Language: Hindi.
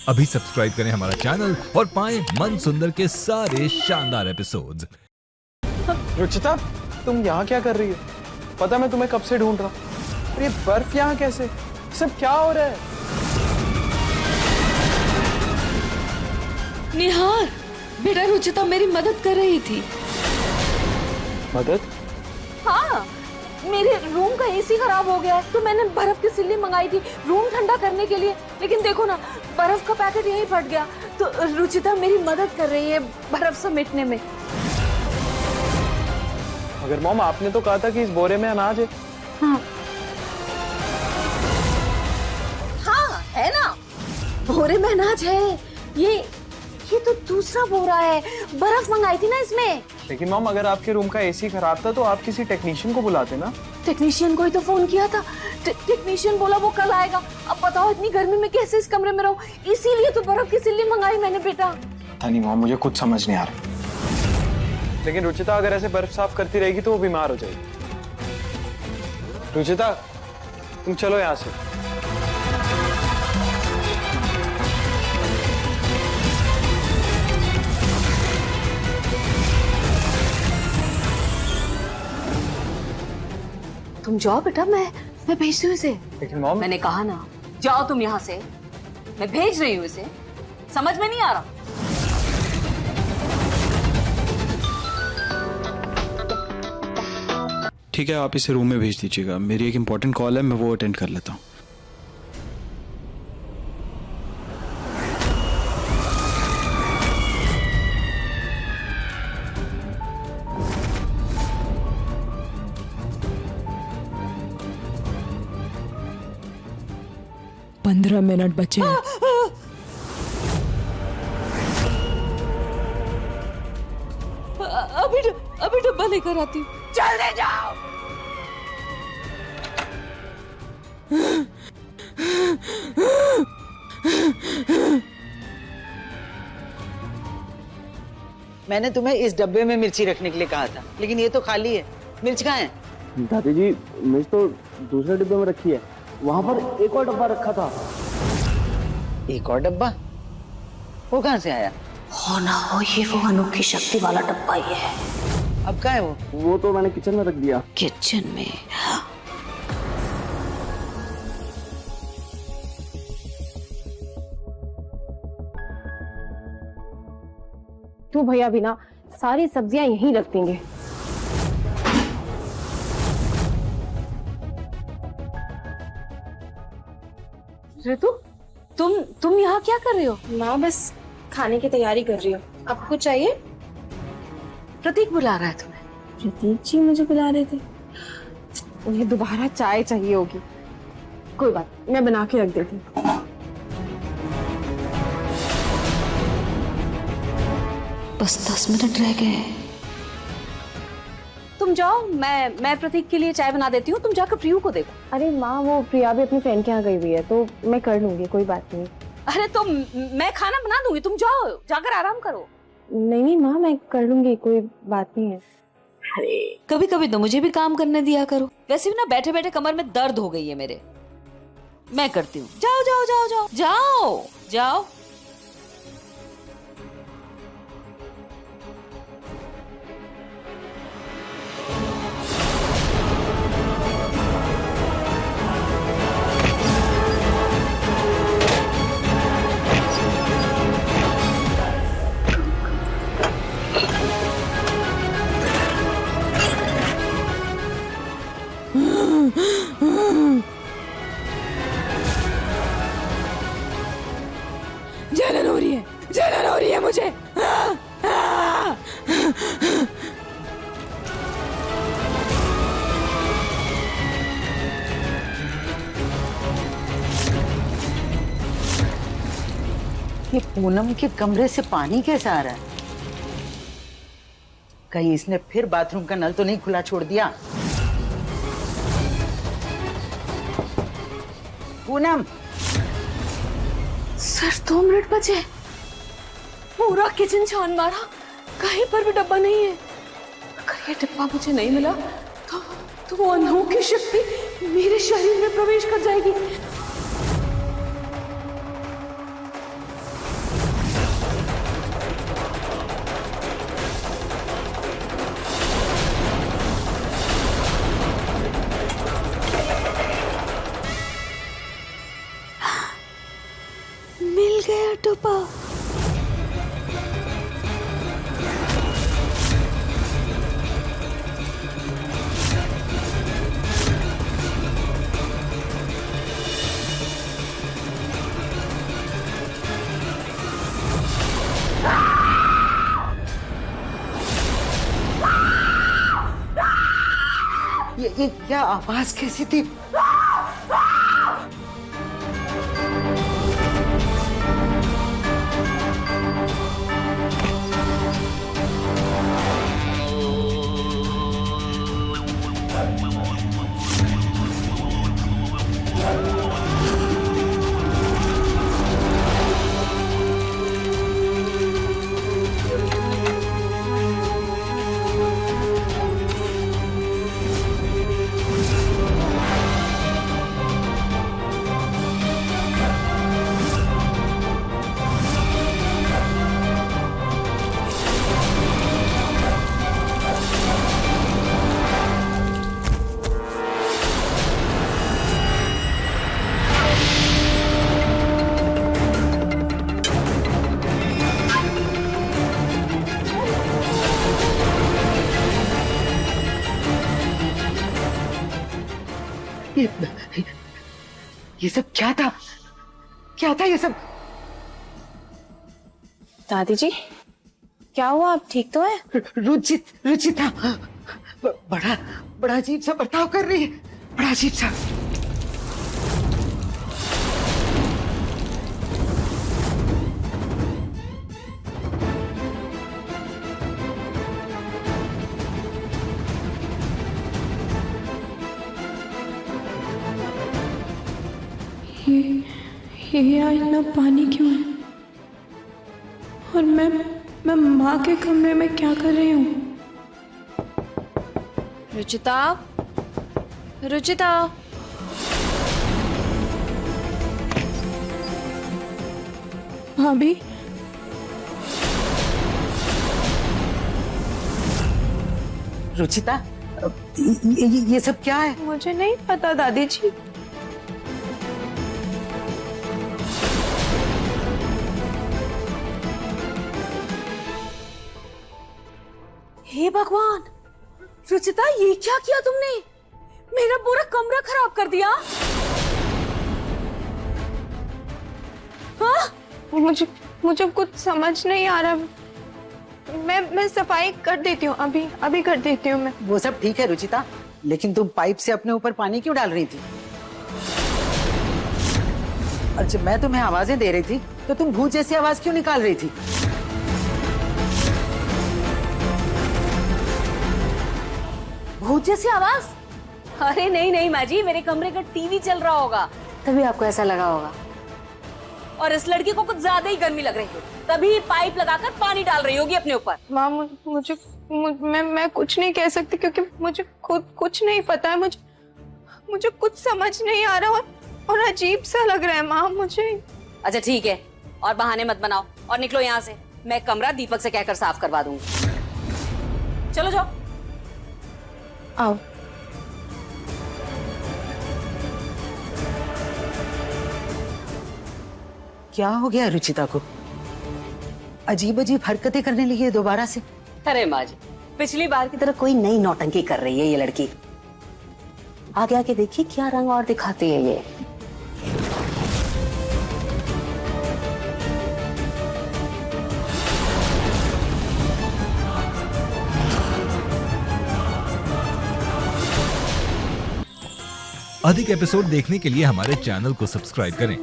अभी सब्सक्राइब करें हमारा चैनल और पाएं मन सुंदर के सारे शानदार एपिसोड्स। रुचिता, तुम यहाँ क्या कर रही हो? पता मैं तुम्हें कब से ढूंढ रहा हूँ। और ये बर्फ यहाँ कैसे? सब क्या हो रहा है? निहार, बेटा रुचिता मेरी मदद कर रही थी। मदद? हाँ, मेरे रूम का एसी खराब हो गया है तो मैंने बर्फ की सिल्ली मंगाई थी रूम ठंडा करने के लिए, लेकिन देखो ना बर्फ का पैकेट यहीं फट गया। तो रुचिता मेरी मदद कर रही है बर्फ समेटने में। मगर मॉम, आपने तो कहा था कि इस बोरे में अनाज है। हाँ हाँ है ना, बोरे में अनाज है। ये तो दूसरा बोरा है, बर्फ मंगाई थी ना इसमें। लेकिन मॉम, अगर आपके रूम का एसी खराब था तो आप किसी टेक्नीशियन को बुलाते ना। टेक्नीशियन को ही तो फोन किया था। टेक्नीशियन बोला वो कल आएगा। अब बताओ इतनी गर्मी में कैसे इस कमरे में रहूं, इसीलिए तो बर्फ की सिल्ली मंगाई मैंने बेटा। पता नहीं मॉम, मुझे कुछ समझ नहीं आ रहा। लेकिन रुचिता अगर ऐसे बर्फ साफ करती रहेगी तो वो बीमार हो जाएगी। रुचिता, तुम चलो यहाँ से। तुम जाओ बेटा, मैं भेजती हूँ इसे। लेकिन मॉम, मैंने कहा ना जाओ तुम यहाँ से, मैं भेज रही हूँ इसे। समझ में नहीं आ रहा? ठीक है, आप इसे रूम में भेज दीजिएगा। मेरी एक इम्पोर्टेंट कॉल है, मैं वो अटेंड कर लेता हूँ। पंद्रह मिनट बचे हैं। अभी डब्बा लेकर आती हूँ। जल्दी जाओ। मैंने तुम्हें इस डब्बे में मिर्ची रखने के लिए कहा था, लेकिन ये तो खाली है। मिर्च कहाँ है? दादी जी, मिर्च तो दूसरे डिब्बे में रखी है। वहां पर एक और डब्बा रखा था। एक और डब्बा? वो कहाँ से आया? हो ना हो ये वो अनोखी शक्ति वाला डब्बा ही है। अब कहाँ है वो? वो तो मैंने किचन में रख दिया। किचन में? तू भैया भी ना सारी सब्जियां यहीं रख देंगे। ऋतु, तुम यहाँ क्या कर रही हो? माँ बस खाने की तैयारी कर रही हूँ। आपको कुछ चाहिए? प्रतीक बुला रहा है तुम्हें। प्रतीक जी मुझे बुला रहे थे। उन्हें दोबारा चाय चाहिए होगी। कोई बात, मैं बना के रख देती हूँ। बस 10 मिनट रह गए। तुम जाओ, मैं प्रतीक के लिए चाय बना देती हूँ। तुम जाकर प्रियू को देखो। अरे माँ, वो प्रिया भी अपनी फ्रेंड के यहाँ गई हुई है तो मैं कर लूंगी, कोई बात नहीं। अरे तो मैं खाना बना दूंगी, तुम जाओ, जाकर आराम करो। नहीं माँ, मैं कर लूंगी, कोई बात नहीं है। अरे कभी कभी तो मुझे भी काम करने दिया करो। वैसे भी ना बैठे बैठे कमर में दर्द हो गई है मेरे। मैं करती हूँ। जाओ जाओ जाओ जाओ जाओ जाओ। जलन हो रही है मुझे। ये पूनम के कमरे से पानी कैसे आ रहा है? कहीं इसने फिर बाथरूम का नल तो नहीं खुला छोड़ दिया? पूनम, सिर्फ 2 मिनट बचे। पूरा किचन छान मारा, कहीं पर भी डब्बा नहीं है। अगर ये डिब्बा मुझे नहीं मिला तो वो अनोखी शक्ति मेरे शरीर में प्रवेश कर जाएगी। मिल गया टोपा। ये क्या आवाज कैसी थी? ये सब क्या था? क्या था ये सब? दादी जी, क्या हुआ? आप ठीक तो है? रुचिता बड़ा बड़ा अजीब सा बर्ताव कर रही है, बड़ा अजीब सा। ये आईना पानी क्यों है? और मैं माँ के कमरे में क्या कर रही हूँ? रुचिता, रुचिता, भाभी, रुचिता, ये सब क्या है? मुझे नहीं पता दादी जी। हे भगवान, रुचिता ये क्या किया तुमने? मेरा पूरा कमरा खराब कर दिया। हाँ? मुझे कुछ समझ नहीं आ रहा। मैं सफाई कर देती हूँ, अभी कर देती हूँ मैं। वो सब ठीक है रुचिता, लेकिन तुम पाइप से अपने ऊपर पानी क्यों डाल रही थी? और जब मैं तुम्हें आवाजें दे रही थी तो तुम भूत जैसी आवाज क्यों निकाल रही थी? भूत जैसी आवाज? अरे नहीं नहीं माँ जी, मेरे कमरे का टीवी चल रहा होगा, तभी आपको ऐसा लगा होगा। और इस लड़की को कुछ ज्यादा ही गर्मी लग रही है, तभी पाइप लगाकर पानी डाल रही होगी अपने ऊपर। माँ, मैं कुछ नहीं कह सकती क्योंकि मुझे खुद कुछ नहीं पता है। मुझे कुछ समझ नहीं आ रहा और अजीब सा लग रहा है माँ मुझे। अच्छा ठीक है, और बहाने मत बनाओ और निकलो यहाँ से। मैं कमरा दीपक से कहकर साफ करवा दूंगी। चलो जाओ। आओ। क्या हो गया रुचिता को? अजीब अजीब हरकतें करने लगी है दोबारा से। अरे माँ जी, पिछली बार की तरह कोई नई नौटंकी कर रही है ये लड़की। आगे आके देखिए क्या रंग और दिखाती है ये। अधिक एपिसोड देखने के लिए हमारे चैनल को सब्सक्राइब करें